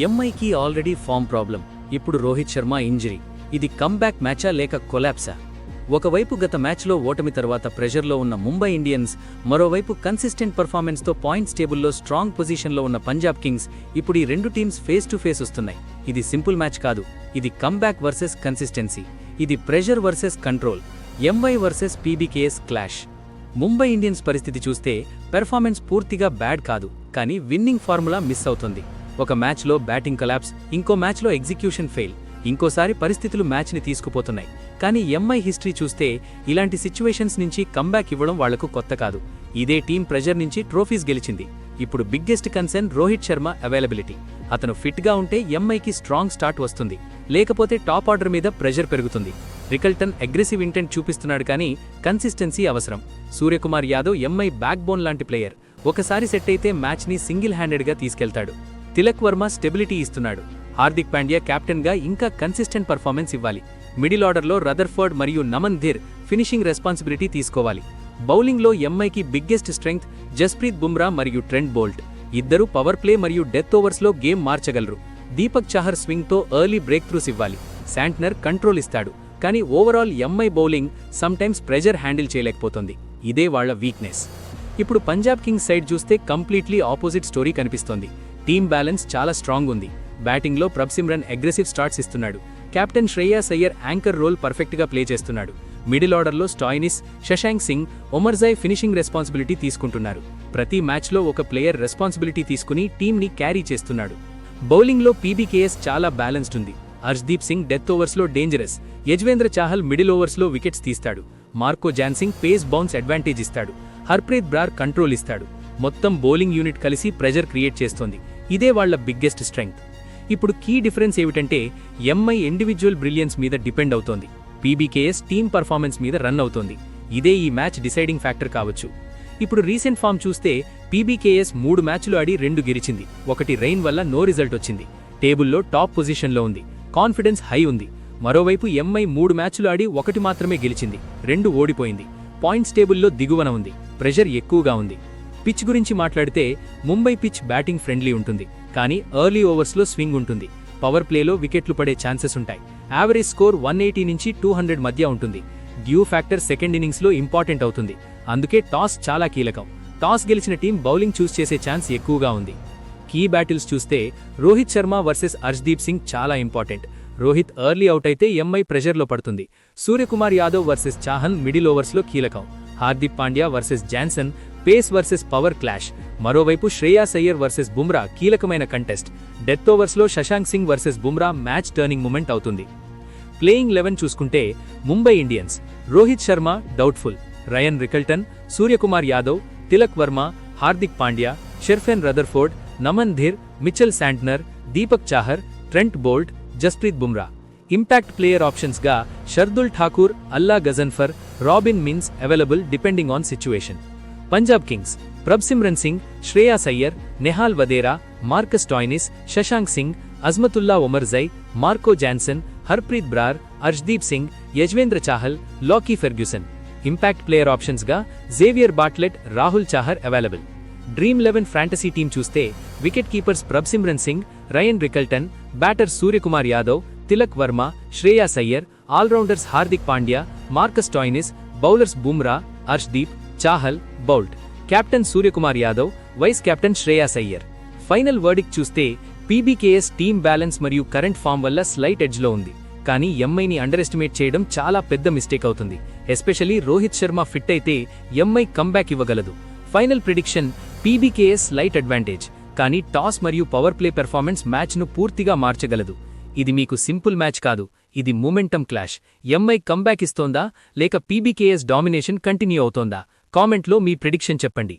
ఎంఐకి already form problem. ఇప్పుడు Rohit Sharma injury. ఇది comeback మ్యాచా లేక కొలాప్సా? ఒకవైపు గత మ్యాచ్లో ఓటమి తర్వాత ప్రెషర్లో ఉన్న ముంబై ఇండియన్స్, మరోవైపు కన్సిస్టెంట్ పర్ఫార్మెన్స్తో పాయింట్స్ టేబుల్లో స్ట్రాంగ్ పొజిషన్లో ఉన్న పంజాబ్ కింగ్స్. ఇప్పుడు ఈ రెండు టీమ్స్ ఫేస్ టు ఫేస్ వస్తున్నాయి. ఇది సింపుల్ మ్యాచ్ కాదు. ఇది కమ్బ్యాక్ వర్సెస్ కన్సిస్టెన్సీ. ఇది pressure versus control. MI versus PBKS clash. Mumbai Indians పరిస్థితి చూస్తే పెర్ఫార్మెన్స్ పూర్తిగా బ్యాడ్ కాదు, కానీ విన్నింగ్ ఫార్ములా మిస్ అవుతుంది. ఒక మ్యాచ్లో బ్యాటింగ్ కొలాప్స్, ఇంకో మ్యాచ్లో ఎగ్జిక్యూషన్ ఫెయిల్, ఇంకోసారి పరిస్థితులు మ్యాచ్ని తీసుకుపోతున్నాయి. కానీ ఎంఐ హిస్టరీ చూస్తే ఇలాంటి సిచ్యువేషన్స్ నుంచి కంబ్యాక్ ఇవ్వడం వాళ్లకు కొత్త కాదు. ఇదే టీం ప్రెజర్ నుంచి ట్రోఫీస్ గెలిచింది. ఇప్పుడు biggest concern Rohit Sharma availability. అతను ఫిట్గా ఉంటే ఎంఐకి స్ట్రాంగ్ స్టార్ట్ వస్తుంది, లేకపోతే టాప్ ఆర్డర్ మీద ప్రెజర్ పెరుగుతుంది. రికల్టన్ అగ్రెసివ్ ఇంటెంట్ చూపిస్తున్నాడు, కానీ కన్సిస్టెన్సీ అవసరం. Suryakumar Yadav MI back bone లాంటి ప్లేయర్. ఒకసారి సెట్ అయితే మ్యాచ్ని సింగిల్ హ్యాండెడ్గా తీసుకెళ్తాడు. తిలక్ వర్మ స్టెబిలిటీ ఇస్తున్నాడు. హార్దిక్ పాండ్యా కెప్టెన్గా ఇంకా కన్సిస్టెంట్ పర్ఫార్మెన్స్ ఇవ్వాలి. మిడిల్ ఆర్డర్లో రదర్ఫర్డ్ మరియు నమన్ ధీర్ ఫినిషింగ్ రెస్పాన్సిబిలిటీ తీసుకోవాలి. బౌలింగ్లో ఎంఐకి బిగ్గెస్ట్ స్ట్రెంగ్త్ జస్ప్రీత్ బుమ్రా మరియు ట్రెంట్ బోల్ట్. ఇద్దరు పవర్ ప్లే మరియు డెత్ ఓవర్స్లో గేమ్ మార్చగలరు. దీపక్ చాహర్ స్వింగ్తో ఎర్లీ బ్రేక్ త్రూస్ ఇవ్వాలి. శాంట్నర్ కంట్రోల్ ఇస్తాడు, కానీ overall MI bowling sometimes pressure handle చేయలేకపోతుంది. ఇదే వాళ్ల వీక్నెస్. ఇప్పుడు పంజాబ్ కింగ్స్ సైడ్ చూస్తే కంప్లీట్లీ ఆపోజిట్ స్టోరీ కనిపిస్తోంది. టీమ్ బ్యాలెన్స్ చాలా స్ట్రాంగ్ ఉంది. బ్యాటింగ్లో ప్రభ్సిమ్రన్ అగ్రెసివ్ స్టార్ట్స్ ఇస్తున్నాడు. Captain Shreyas Iyer anchor role పర్ఫెక్ట్గా ప్లే చేస్తున్నాడు. మిడిల్ ఆర్డర్లో Stoinis, Shashank Singh, Omarzai finishing responsibility తీసుకుంటున్నారు. ప్రతి మ్యాచ్లో ఒక ప్లేయర్ రెస్పాన్సిబిలిటీ తీసుకుని టీంని క్యారీ చేస్తున్నాడు. బౌలింగ్లో పీబీకేఎస్ చాలా బ్యాలెన్స్డ్ ఉంది. హర్ష్దీప్ సింగ్ డెత్ ఓవర్స్లో డేంజరస్. యజ్వేంద్ర చాహల్ మిడిల్ ఓవర్స్లో వికెట్స్ తీస్తాడు. Marco Jansen pace bounce advantage ఇస్తాడు. హర్ప్రీత్ బ్రార్ కంట్రోల్ ఇస్తాడు. మొత్తం బౌలింగ్ యూనిట్ కలిసి ప్రెజర్ క్రియేట్ చేస్తోంది. ఇదే వాళ్ల బిగ్గెస్ట్ స్ట్రెంగ్త్. ఇప్పుడు కీ డిఫరెన్స్ ఏమిటంటే ఎంఐ ఇండివిజువల్ బ్రిలియన్స్ మీద డిపెండ్ అవుతోంది. పీబీకేఎస్ టీమ్ పర్ఫార్మెన్స్ మీద రన్ అవుతోంది. ఇదే ఈ మ్యాచ్ డిసైడింగ్ ఫ్యాక్టర్ కావచ్చు. ఇప్పుడు రీసెంట్ ఫామ్ చూస్తే పీబీకేఎస్ 3 మ్యాచ్లు ఆడి 2 గెలిచింది. ఒకటి రెయిన్ వల్ల నో రిజల్ట్ వచ్చింది. టేబుల్లో టాప్ పొజిషన్లో ఉంది. కాన్ఫిడెన్స్ హై ఉంది. మరోవైపు ఎంఐ 3 మ్యాచ్లు ఆడి 1 మాత్రమే గెలిచింది, 2 ఓడిపోయింది. పాయింట్స్ టేబుల్లో దిగువన ఉంది. ప్రెషర్ ఎక్కువగా ఉంది. పిచ్ గురించి మాట్లాడితే ముంబై పిచ్ బ్యాటింగ్ ఫ్రెండ్లీ ఉంటుంది, కానీ ఎర్లీ ఓవర్స్లో స్వింగ్ ఉంటుంది. పవర్ ప్లేలో వికెట్లు పడే ఛాన్సెస్ ఉంటాయి. యావరేజ్ స్కోర్ 180 నుంచి 200 మధ్య ఉంటుంది. డ్యూ ఫ్యాక్టర్ సెకండ్ ఇన్నింగ్స్లో ఇంపార్టెంట్ అవుతుంది. అందుకే టాస్ చాలా కీలకం. టాస్ గెలిచిన టీం బౌలింగ్ చూస్ చేసే ఛాన్స్ ఎక్కువగా ఉంది. కీ బ్యాటిల్స్ చూస్తే రోహిత్ శర్మ వర్సెస్ హర్ష్దీప్ సింగ్ చాలా ఇంపార్టెంట్. రోహిత్ ఎర్లీ అవుట్ అయితే ఎంఐ ప్రెషర్లో పడుతుంది. సూర్యకుమార్ యాదవ్ వర్సెస్ చాహల్ మిడిల్ ఓవర్స్లో కీలకం. Hardik Pandya versus Jansen pace versus power clash. మరోవైపు శ్రేయాస్ అయ్యర్ వర్సెస్ బుమ్రా కీలకమైన కంటెస్ట్. డెత్ ఓవర్స్లో Shashank Singh versus Bumrah match turning moment అవుతుంది. ప్లేయింగ్ 11 చూసుకుంటే Mumbai Indians Rohit Sharma doubtful, Ryan Rickelton, Suryakumar Yadav, Tilak Varma, Hardik Pandya, Sherfane Rutherford, Naman Dhir, Mitchell Santner, Deepak Chahar, Trent Boult, Jasprit Bumrah. Impact player ఆప్షన్స్గా Shardul Thakur, Allah Ghazanfar, Robin Minz available depending on situation. Punjab kings Prabhsimran Singh, Shreyas Iyer, Nehal Wadhera, Marcus Stoinis, Shashank Singh, Azmatullah Omarzai, Marco Jansen, Harpreet Brar, Harshdeep Singh, Yuzvendra Chahal, Lockie Ferguson. Impact player ఆప్షన్స్గా Xavier Bartlett, Rahul Chahar available. Dream 11 fantasy team చూస్తే wicket keepers Prabhsimran Singh, Ryan Rickelton, batter Suryakumar Yadav, Tilak Varma, Shreyas Iyer, allrounders Hardik Pandya, Marcus Stoinis, bowlers Bumrah, Harshdeep, Chahal, Boult. Captain Suryakumar Yadav, vice captain Shreyas Iyer. Final verdict చూస్తే PBKS team balance మరియు current form వల్ల slight ఎడ్జ్లో ఉంది. కానీ ఎంఐని under estimate చేయడం చాలా పెద్ద మిస్టేక్ అవుతుంది. ఎస్పెషల్లీ రోహిత్ శర్మ ఫిట్ అయితే ఎంఐ కంబ్యాక్ ఇవ్వగలదు. Final prediction PBKS slight advantage, కానీ టాస్ మరియు పవర్ ప్లే పెర్ఫార్మెన్స్ మ్యాచ్ను పూర్తిగా మార్చగలదు. ఇది మీకు సింపుల్ మ్యాచ్ కాదు, ఇది మూమెంటం క్లాష్. ఎంఐ కంబ్యాక్ ఇస్తోందా లేక పీబీకేఎస్ డామినేషన్ కంటిన్యూ అవుతోందా? కామెంట్లో మీ ప్రిడిక్షన్ చెప్పండి.